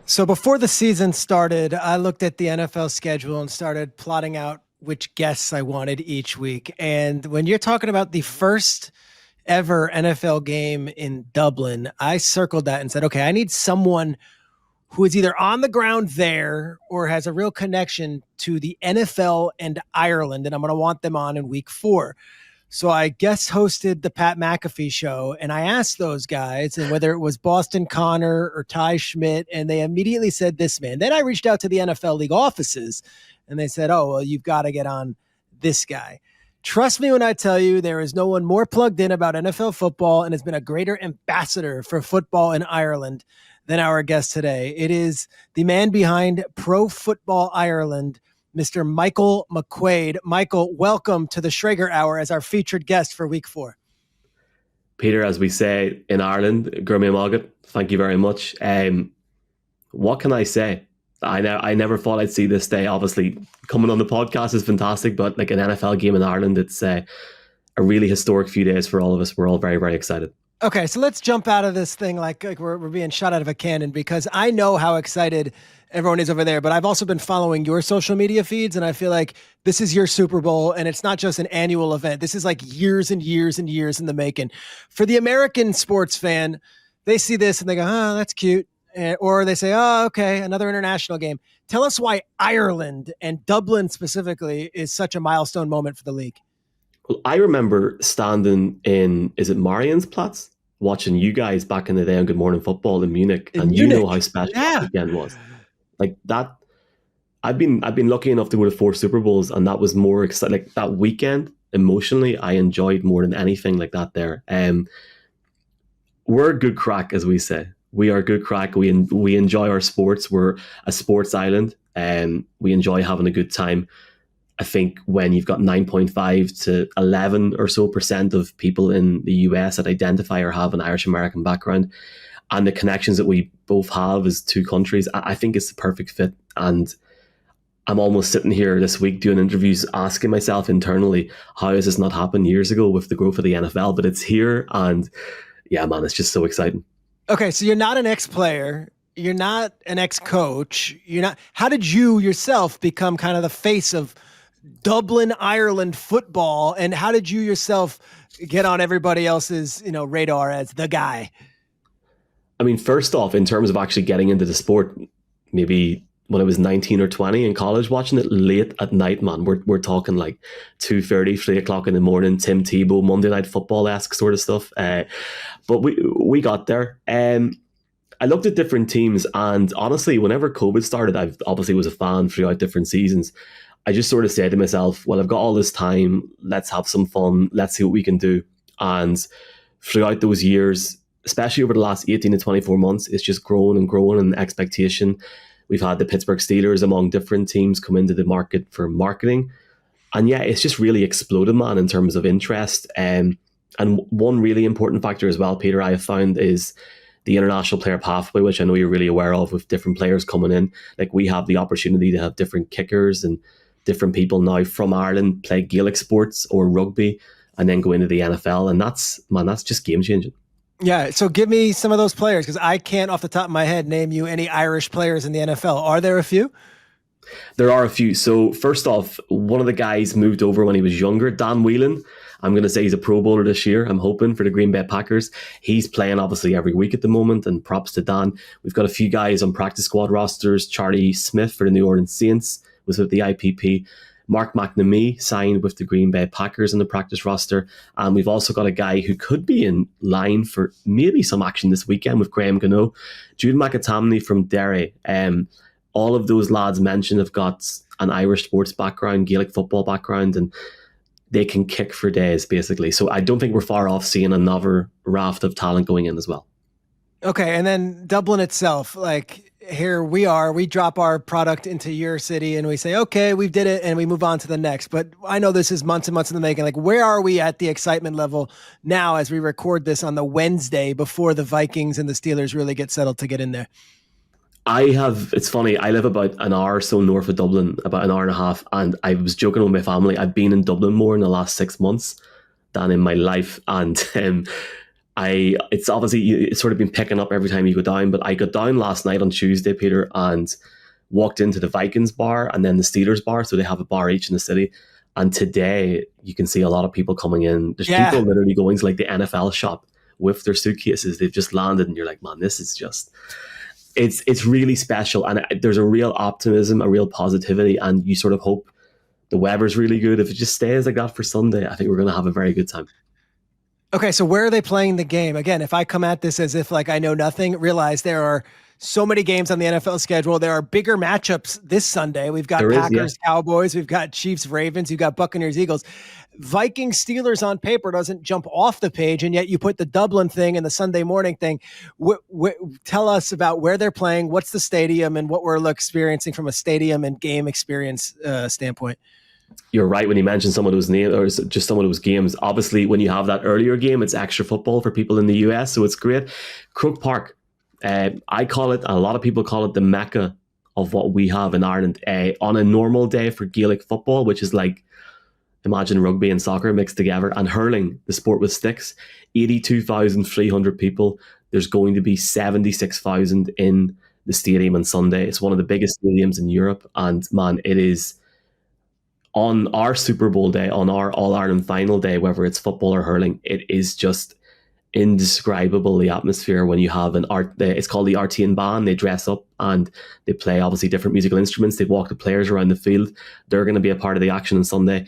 So before the season started, I looked at the NFL schedule and started plotting out which guests I wanted each week. And when you're talking about the first ever NFL game in Dublin, I circled that and said, okay, I need someone who is either on the ground there or has a real connection to the NFL and Ireland. And I'm going to want them on in week 4. So I guest hosted the Pat McAfee show, and I asked those guys, and whether it was Boston Connor or Ty Schmidt, and they immediately said this man. Then I reached out to the NFL league offices, and they said, oh, well, you've got to get on this guy. Trust me when I tell you, there is no one more plugged in about NFL football and has been a greater ambassador for football in Ireland than our guest today. It is the man behind Pro Football Ireland, Mr. Michael McQuade. Michael, welcome to the Schrager Hour as our featured guest for week 4. Peter, as we say in Ireland, Gurmia Margaret, thank you very much. What can I say? I never thought I'd see this day. Obviously, coming on the podcast is fantastic, but like an NFL game in Ireland, it's a really historic few days for all of us. We're all very, very excited. Okay, so let's jump out of this thing like we're being shot out of a cannon, because I know how excited everyone is over there, but I've also been following your social media feeds, and I feel like this is your Super Bowl, and it's not just an annual event. This is like years and years and years in the making. For the American sports fan, they see this and they go, oh, that's cute. Or they say, oh, okay, another international game. Tell us why Ireland and Dublin specifically is such a milestone moment for the league. Well, I remember standing in, is it Marienplatz, watching you guys back in the day on Good Morning Football in Munich, you know how special that weekend was. Like that, I've been lucky enough to go to 4 Super Bowls, and that was more exciting. Like that weekend, emotionally, I enjoyed more than anything like that there. We're good crack, as we say. We are good crack. We enjoy our sports. We're a sports island, and we enjoy having a good time. I think when you've got 9.5 to 11 or so % of people in the US that identify or have an Irish American background, and the connections that we both have as two countries, I think it's the perfect fit. And I'm almost sitting here this week doing interviews, asking myself internally, how has this not happened years ago with the growth of the NFL? But it's here, and yeah, man, it's just so exciting. Okay, so you're not an ex-player. You're not an ex-coach. You're not. How did you yourself become kind of the face of Dublin, Ireland football, and how did you yourself get on everybody else's, radar as the guy? I mean, first off, in terms of actually getting into the sport, maybe when I was 19 or 20 in college, watching it late at night, man, we're talking like 2:30, 3 o'clock in the morning, Tim Tebow, Monday Night Football-esque sort of stuff. But we got there. I looked at different teams, and honestly, whenever COVID started, I obviously was a fan throughout different seasons. I just sort of said to myself, well, I've got all this time, let's have some fun, let's see what we can do. And throughout those years, especially over the last 18 to 24 months, it's just grown and grown in expectation. We've had the Pittsburgh Steelers among different teams come into the market for marketing. And yeah, it's just really exploded, man, in terms of interest. And one really important factor as well, Peter, I have found is the international player pathway, which I know you're really aware of with different players coming in. Like we have the opportunity to have different kickers and different people now from Ireland play Gaelic sports or rugby and then go into the NFL. And that's just game changing. Yeah, so give me some of those players, because I can't off the top of my head name you any Irish players in the NFL. Are there a few? There are a few. So first off, one of the guys moved over when he was younger, Dan Whelan. I'm going to say he's a Pro Bowler this year. I'm hoping for the Green Bay Packers. He's playing obviously every week at the moment, and props to Dan. We've got a few guys on practice squad rosters. Charlie Smith for the New Orleans Saints was with the IPP. Mark McNamee signed with the Green Bay Packers in the practice roster. And we've also got a guy who could be in line for maybe some action this weekend with Graham Gano. Jude McAtamney from Derry. All of those lads mentioned have got an Irish sports background, Gaelic football background, and they can kick for days, basically. So I don't think we're far off seeing another raft of talent going in as well. Okay, and then Dublin itself, like here we drop our product into your city and we say, okay, we did it, and we move on to the next. But I know this is months and months in the making. Like, where are we at the excitement level now as we record this on the Wednesday before the Vikings and the Steelers really get settled to get in there? It's funny, I live about an hour or so north of Dublin, about an hour and a half, and I was joking with my family, I've been in Dublin more in the last 6 months than in my life, and It's obviously, it's sort of been picking up every time you go down, but I got down last night on Tuesday, Peter, and walked into the Vikings bar and then the Steelers bar. So they have a bar each in the city. And today you can see a lot of people coming in. There's people literally going to like the NFL shop with their suitcases. They've just landed and you're like, man, this is just, it's really special. And there's a real optimism, a real positivity. And you sort of hope the weather's really good. If it just stays like that for Sunday, I think we're going to have a very good time. Okay, so where are they playing the game? Again, if I come at this as if like I know nothing, realize there are so many games on the NFL schedule. There are bigger matchups this Sunday. We've got Packers, Cowboys, we've got Chiefs, Ravens, you've got Buccaneers, Eagles. Vikings, Steelers on paper doesn't jump off the page, and yet you put the Dublin thing and the Sunday morning thing. Tell us about where they're playing, what's the stadium, and what we're experiencing from a stadium and game experience standpoint. You're right when you mentioned some of those names or just some of those games. Obviously, when you have that earlier game, it's extra football for people in the US, so it's great. Croke Park, I call it, and a lot of people call it the Mecca of what we have in Ireland. On a normal day for Gaelic football, which is like, imagine rugby and soccer mixed together, and hurling, the sport with sticks, 82,300 people. There's going to be 76,000 in the stadium on Sunday. It's one of the biggest stadiums in Europe, and man, it is on our Super Bowl day, on our All-Ireland final day, whether it's football or hurling, it is just indescribable, the atmosphere when you have it's called the Artian Band. They dress up and they play obviously different musical instruments. They walk the players around the field. They're going to be a part of the action on Sunday.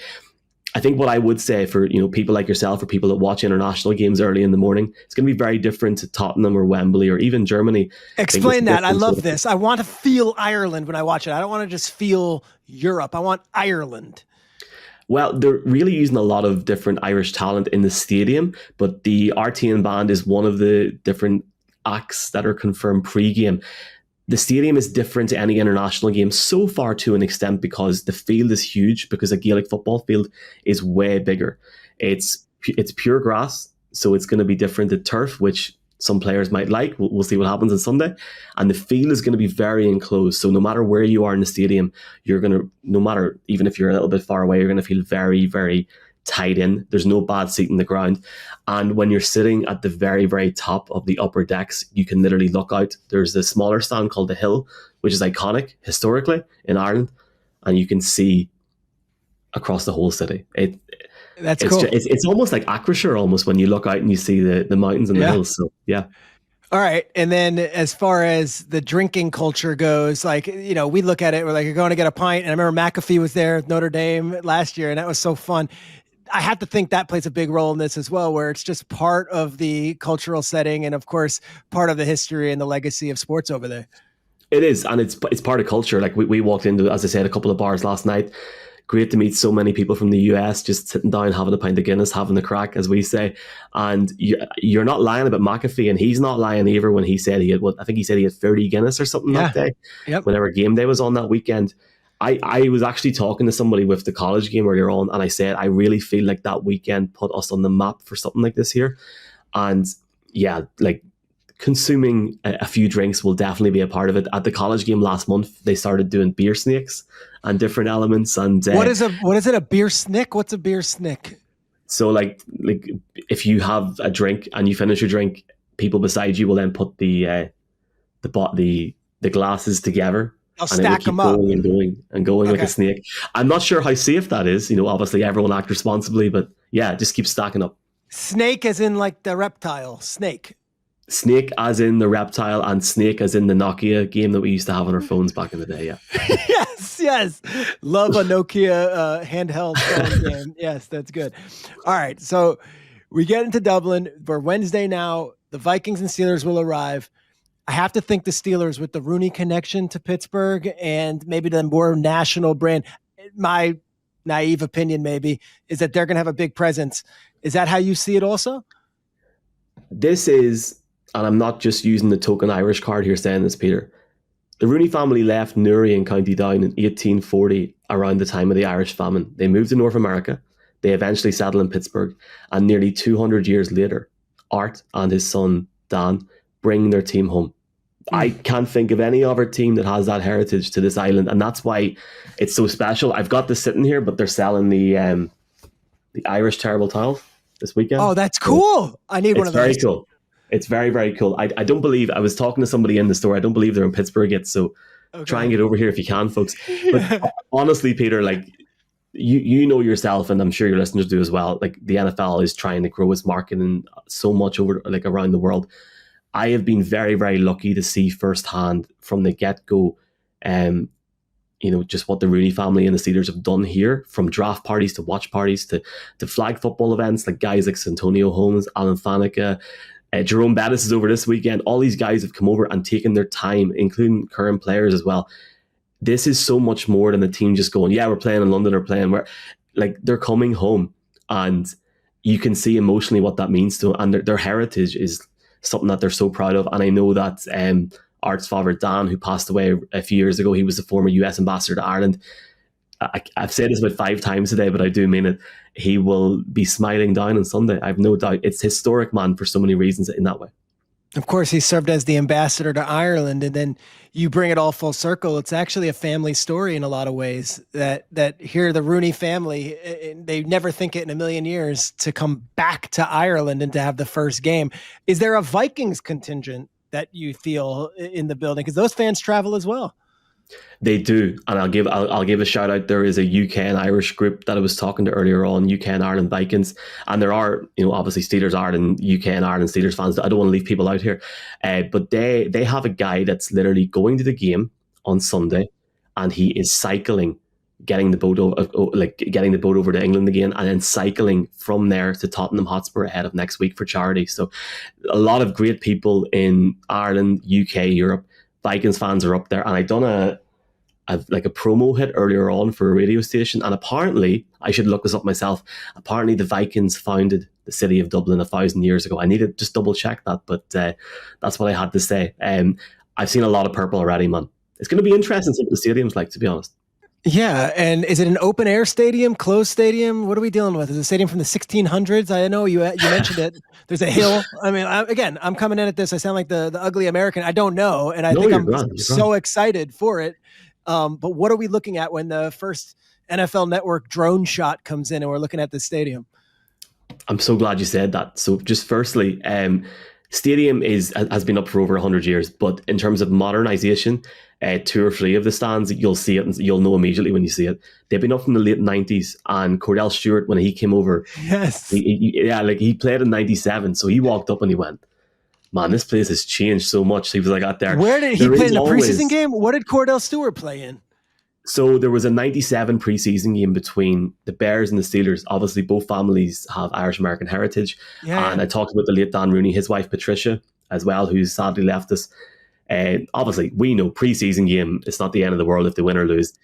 I think what I would say for people like yourself or people that watch international games early in the morning, it's going to be very different to Tottenham or Wembley or even Germany. Explain that. I love this. I want to feel Ireland when I watch it. I don't want to just feel Europe. I want Ireland. Well, they're really using a lot of different Irish talent in the stadium, but the RTN Band is one of the different acts that are confirmed pre-game. The stadium is different to any international game so far to an extent because the field is huge, because a Gaelic football field is way bigger. It's pure grass, so it's going to be different to turf, which some players might like. We'll see what happens on Sunday. And the field is going to be very enclosed. So no matter where you are in the stadium, you're going to, no matter, even if you're a little bit far away, you're going to feel very, very tight in. There's no bad seat in the ground. And when you're sitting at the very, very top of the upper decks, you can literally look out. There's a smaller stand called the Hill, which is iconic historically in Ireland. And you can see across the whole city. That's cool. It's almost like Akershire almost when you look out and you see the mountains and the hills. So, yeah. All right. And then as far as the drinking culture goes, like, we look at it, we're like, you're going to get a pint. And I remember McAfee was there, Notre Dame last year, and that was so fun. I have to think that plays a big role in this as well, where it's just part of the cultural setting and, of course, part of the history and the legacy of sports over there. It is. And it's part of culture. Like we walked into, as I said, a couple of bars last night. Great to meet so many people from the US, just sitting down, having a pint of Guinness, having a crack, as we say. And you're not lying about McAfee, and he's not lying either when he said he had, I think he said he had 30 Guinness or something that day, whenever game day was on that weekend. I was actually talking to somebody with the college game earlier on, and I said, I really feel like that weekend put us on the map for something like this here. And yeah, like consuming a few drinks will definitely be a part of it. At the college game last month, they started doing beer snakes and different elements. And what is it? A beer snick? What's a beer snick? So like if you have a drink and you finish your drink, people beside you will then put the glasses together. I'll stack them up. Going like a snake. I'm not sure how safe that is. Obviously everyone act responsibly, but yeah, just keep stacking up. Snake as in like the reptile, snake. Snake as in the reptile, and snake as in the Nokia game that we used to have on our phones back in the day, yeah. Yes. Love a Nokia handheld phone game. Yes, that's good. All right, so we get into Dublin. For Wednesday now. The Vikings and Steelers will arrive. I have to think the Steelers, with the Rooney connection to Pittsburgh and maybe the more national brand, my naive opinion maybe, is that they're going to have a big presence. Is that how you see it also? This is, and I'm not just using the token Irish card here saying this, Peter. The Rooney family left Newry in County Down in 1840 around the time of the Irish famine. They moved to North America. They eventually settled in Pittsburgh. And nearly 200 years later, Art and his son, Dan, bring their team home. I can't think of any other team that has that heritage to this island, and that's why it's so special. I've got this sitting here, but they're selling the Irish Terrible Tales. this weekend. Oh, that's So cool. I need one it's of those. very cool. It's very, very cool. I don't believe, I was talking to somebody in the store. I don't believe they're in Pittsburgh yet. So try and Okay. get over here if you can, folks. But honestly, Peter, like you know yourself, and I'm sure your listeners do as well. Like the NFL is trying to grow its marketing so much over like around the world. I have been very, very lucky to see firsthand from the get go, just what the Rooney family and the Steelers have done here, from draft parties to watch parties to flag football events, like guys like Santonio Holmes, Alan Faneca, Jerome Bettis is over this weekend. All these guys have come over and taken their time, including current players as well. This is so much more than the team just going, yeah, we're playing in London or playing where, like, they're coming home, and you can see emotionally what that means to them, and their heritage is something that they're so proud of. And I know that Art's father Dan, who passed away a few years ago, he was the former US ambassador to Ireland. I've said this about 5 times today, but I do mean it. He will be smiling down on Sunday. I have no doubt. It's historic, man, for so many reasons in that way. Of course, he served as the ambassador to Ireland, and then you bring it all full circle. It's actually a family story in a lot of ways. That here, the Rooney family, they never think it in a million years to come back to Ireland and to have the first game. Is there a Vikings contingent that you feel in the building? Because those fans travel as well. They do, and I'll give a shout out. There is a UK and Irish group that I was talking to earlier on, UK and Ireland Vikings, and there are, obviously Steelers Ireland, UK and Ireland Steelers fans. I don't want to leave people out here, but they have a guy that's literally going to the game on Sunday, and he is cycling, getting the boat over to England again, and then cycling from there to Tottenham Hotspur ahead of next week for charity. So, a lot of great people in Ireland, UK, Europe. Vikings fans are up there, and I done a promo hit earlier on for a radio station, and apparently, I should look this up myself, apparently the Vikings founded the city of Dublin 1,000 years ago. I need to just double check that, but that's what I had to say. I've seen a lot of purple already, man. It's going to be interesting to see what the stadium's like, to be honest. Yeah, and is it an open air stadium, closed stadium? What are we dealing with? Is it a stadium from the 1600s? I know you mentioned it. There's a hill. I mean, I'm coming in at this. I sound like the ugly American. I don't know, and I think I'm so excited for it. But what are we looking at when the first NFL Network drone shot comes in and we're looking at the stadium? I'm so glad you said that. So just firstly, stadium has been up for over 100 years, but in terms of modernization, 2 or 3 of the stands, you'll see it and you'll know immediately when you see it. They've been up from the late 90s, and Cordell Stewart, when he came over, yes, he played in 97, so he walked up and he went, man, this place has changed so much. He was like out there. Where did he play in the preseason game? What did Cordell Stewart play in? So there was a 97 preseason game between the Bears and the Steelers. Obviously, both families have Irish-American heritage. Yeah. And I talked about the late Dan Rooney, his wife Patricia as well, who's sadly left us. Obviously, we know preseason game, it's not the end of the world if they win or lose.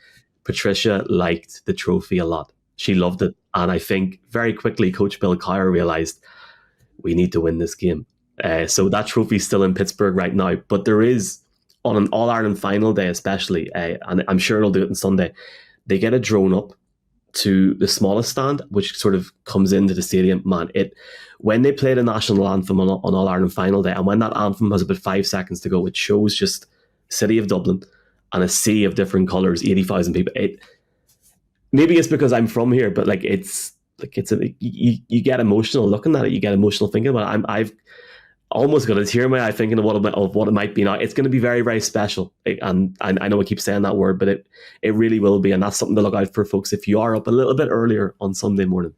Patricia liked the trophy a lot. She loved it. And I think very quickly, Coach Bill Cowher realised we need to win this game. So that trophy's still in Pittsburgh right now. But there is, on an All-Ireland final day especially, and I'm sure it'll do it on Sunday, they get a drone up to the smallest stand, which sort of comes into the stadium. Man, when they play the national anthem on All-Ireland final day, and when that anthem has about 5 seconds to go, it shows just city of Dublin and a sea of different colours, 80,000 people. Maybe it's because I'm from here, but you get emotional looking at it. You get emotional thinking about it. I've almost got a tear in my eye thinking of what it might be now. It's going to be very, very special. And I know I keep saying that word, but it really will be. And that's something to look out for, folks, if you are up a little bit earlier on Sunday morning.